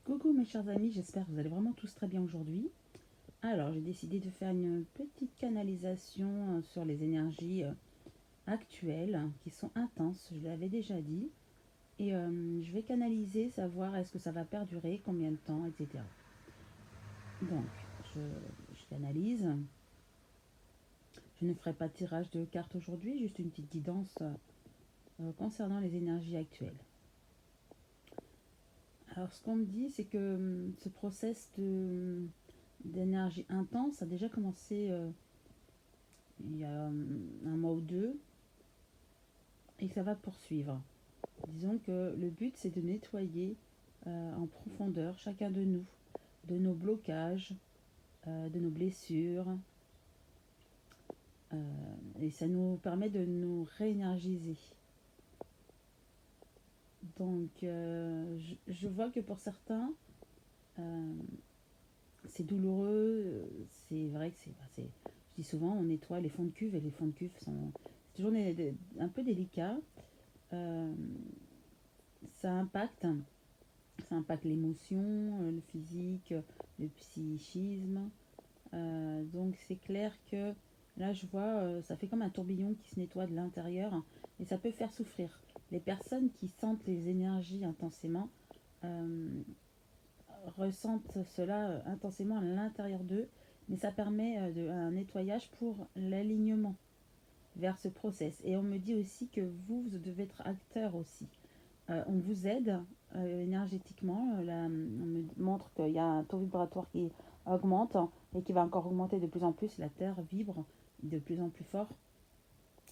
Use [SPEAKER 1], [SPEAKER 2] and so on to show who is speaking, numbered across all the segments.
[SPEAKER 1] Coucou mes chers amis, j'espère que vous allez vraiment tous très bien aujourd'hui. Alors j'ai décidé de faire une petite canalisation sur les énergies actuelles qui sont intenses, je l'avais déjà dit. Et je vais canaliser, savoir est-ce que ça va perdurer, combien de temps, etc. Donc je, je canalise. Je ne ferai pas de tirage de cartes aujourd'hui, juste une petite guidance concernant les énergies actuelles. Alors ce qu'on me dit, c'est que ce process d'énergie intense a déjà commencé il y a un mois ou deux et que ça va poursuivre. Disons que le but c'est de nettoyer en profondeur chacun de nous, de nos blocages, de nos blessures, euh, et ça nous permet de nous réénergiser. Donc je vois que pour certains euh, c'est douloureux, c'est vrai que je dis souvent on nettoie les fonds de cuve et les fonds de cuve sont c'est toujours un peu délicat. Euh, ça impacte Ça impacte l'émotion, le physique, le psychisme. Donc c'est clair que là je vois, ça fait comme un tourbillon qui se nettoie de l'intérieur et ça peut faire souffrir. Les personnes qui sentent les énergies intensément euh, ressentent cela intensément à l'intérieur d'eux, mais ça permet un nettoyage pour l'alignement vers ce process. Et on me dit aussi que vous devez être acteur aussi. On vous aide énergétiquement. On me montre qu'il y a un taux vibratoire qui augmente et qui va encore augmenter de plus en plus. La Terre vibre de plus en plus fort.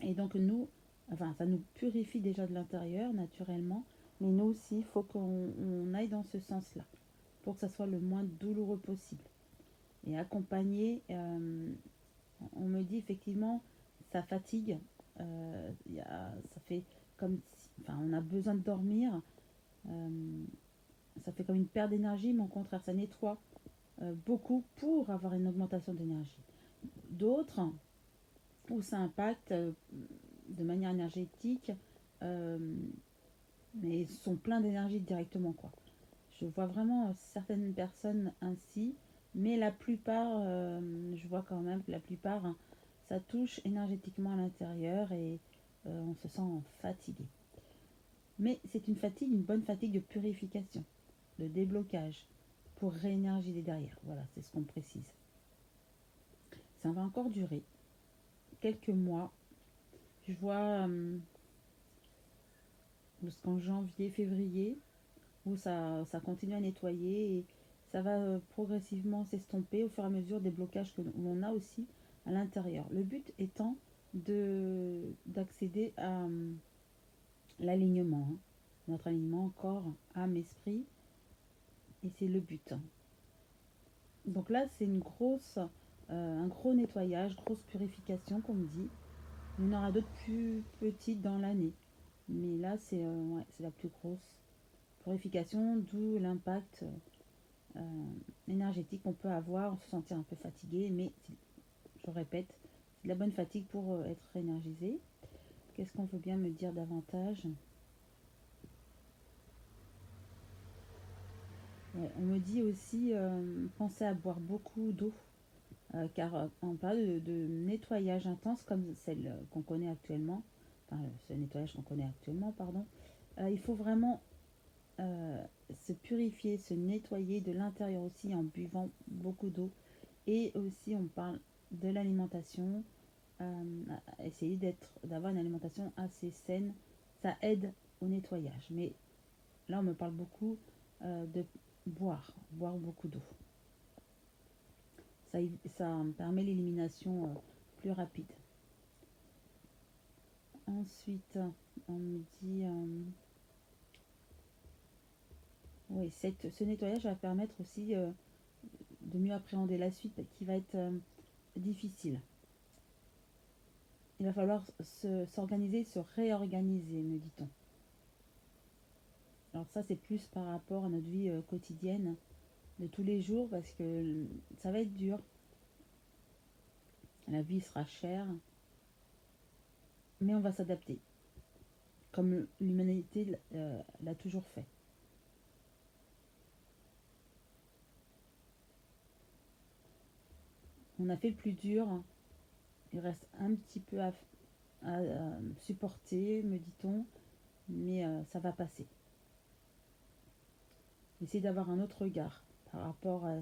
[SPEAKER 1] Et donc nous, enfin, ça nous purifie déjà de l'intérieur naturellement. Mais nous aussi, il faut qu'on aille dans ce sens-là pour que ça soit le moins douloureux possible. Et accompagner, on me dit effectivement, ça fatigue. Ça fait comme si, enfin, on a besoin de dormir. Euh, Ça fait comme une perte d'énergie, mais au contraire, ça nettoie beaucoup pour avoir une augmentation d'énergie. D'autres, où ça impacte de manière énergétique, euh, mais sont pleins d'énergie directement, quoi. Je vois vraiment certaines personnes ainsi, mais la plupart, je vois quand même que la plupart, hein, ça touche énergétiquement à l'intérieur et on se sent fatigué. Mais c'est une fatigue, une bonne fatigue de purification, de déblocage, pour réénergiser derrière. Voilà, c'est ce qu'on précise. Ça va encore durer quelques mois. Je vois jusqu'en janvier, février, où ça continue à nettoyer et ça va progressivement s'estomper au fur et à mesure des blocages que l'on a aussi à l'intérieur. Le but étant d'accéder à l'alignement, hein. Notre alignement corps, âme, esprit, et c'est le but. Donc là, c'est un gros nettoyage, grosse purification, comme me dit. Il y en aura d'autres plus petites dans l'année. Mais là, ouais, c'est la plus grosse purification, d'où l'impact euh, énergétique qu'on peut avoir, se sentir un peu fatigué. Mais je répète, c'est de la bonne fatigue pour être énergisé. Qu'est-ce qu'on veut bien me dire davantage? Ouais, on me dit aussi, pensez à boire beaucoup d'eau. Car on parle de nettoyage intense comme celle qu'on connaît actuellement, enfin ce nettoyage qu'on connaît actuellement, pardon, il faut vraiment euh, se purifier, se nettoyer de l'intérieur aussi en buvant beaucoup d'eau. Et aussi on parle de l'alimentation, essayer d'avoir une alimentation assez saine, ça aide au nettoyage. Mais là on me parle beaucoup de boire beaucoup d'eau. Ça, ça permet l'élimination plus rapide. Ensuite, on me dit, oui, ce nettoyage va permettre aussi de mieux appréhender la suite qui va être difficile. Il va falloir s'organiser, se réorganiser, me dit-on. Alors ça, c'est plus par rapport à notre vie quotidienne de tous les jours parce que ça va être dur. La vie sera chère, mais on va s'adapter, comme l'humanité l'a toujours fait. On a fait le plus dur. Il reste un petit peu à supporter, me dit-on, mais ça va passer. Essayez d'avoir un autre regard par rapport à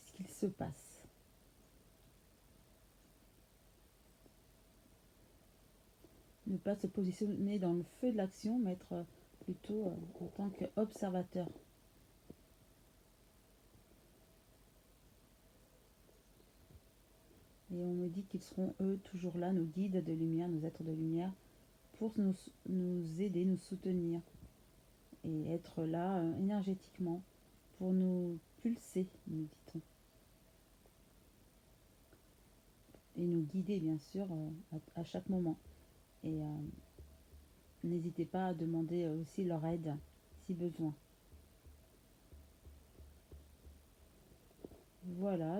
[SPEAKER 1] ce qu'il se passe. Ne pas se positionner dans le feu de l'action, mais être plutôt en tant qu'observateur. Et on me dit qu'ils seront eux toujours là, nos guides de lumière, nos êtres de lumière, pour nous aider, nous soutenir et être là énergétiquement pour nous pulser, nous dit-on, et nous guider bien sûr à chaque moment. Et n'hésitez pas à demander aussi leur aide si besoin. Voilà,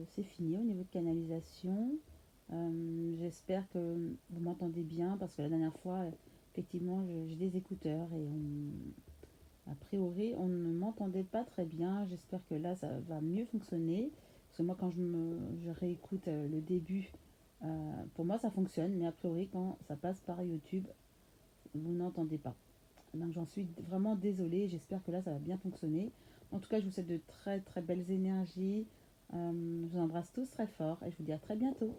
[SPEAKER 1] c'est fini au niveau de canalisation. J'espère que vous m'entendez bien parce que la dernière fois, effectivement, j'ai des écouteurs et a priori, on ne m'entendait pas très bien. J'espère que là, ça va mieux fonctionner. Parce que moi, quand je réécoute le début, pour moi, ça fonctionne. Mais a priori, quand ça passe par YouTube, vous n'entendez pas. Donc j'en suis vraiment désolée. J'espère que là, ça va bien fonctionner. En tout cas, je vous souhaite de très très belles énergies. Je vous embrasse tous très fort et je vous dis à très bientôt.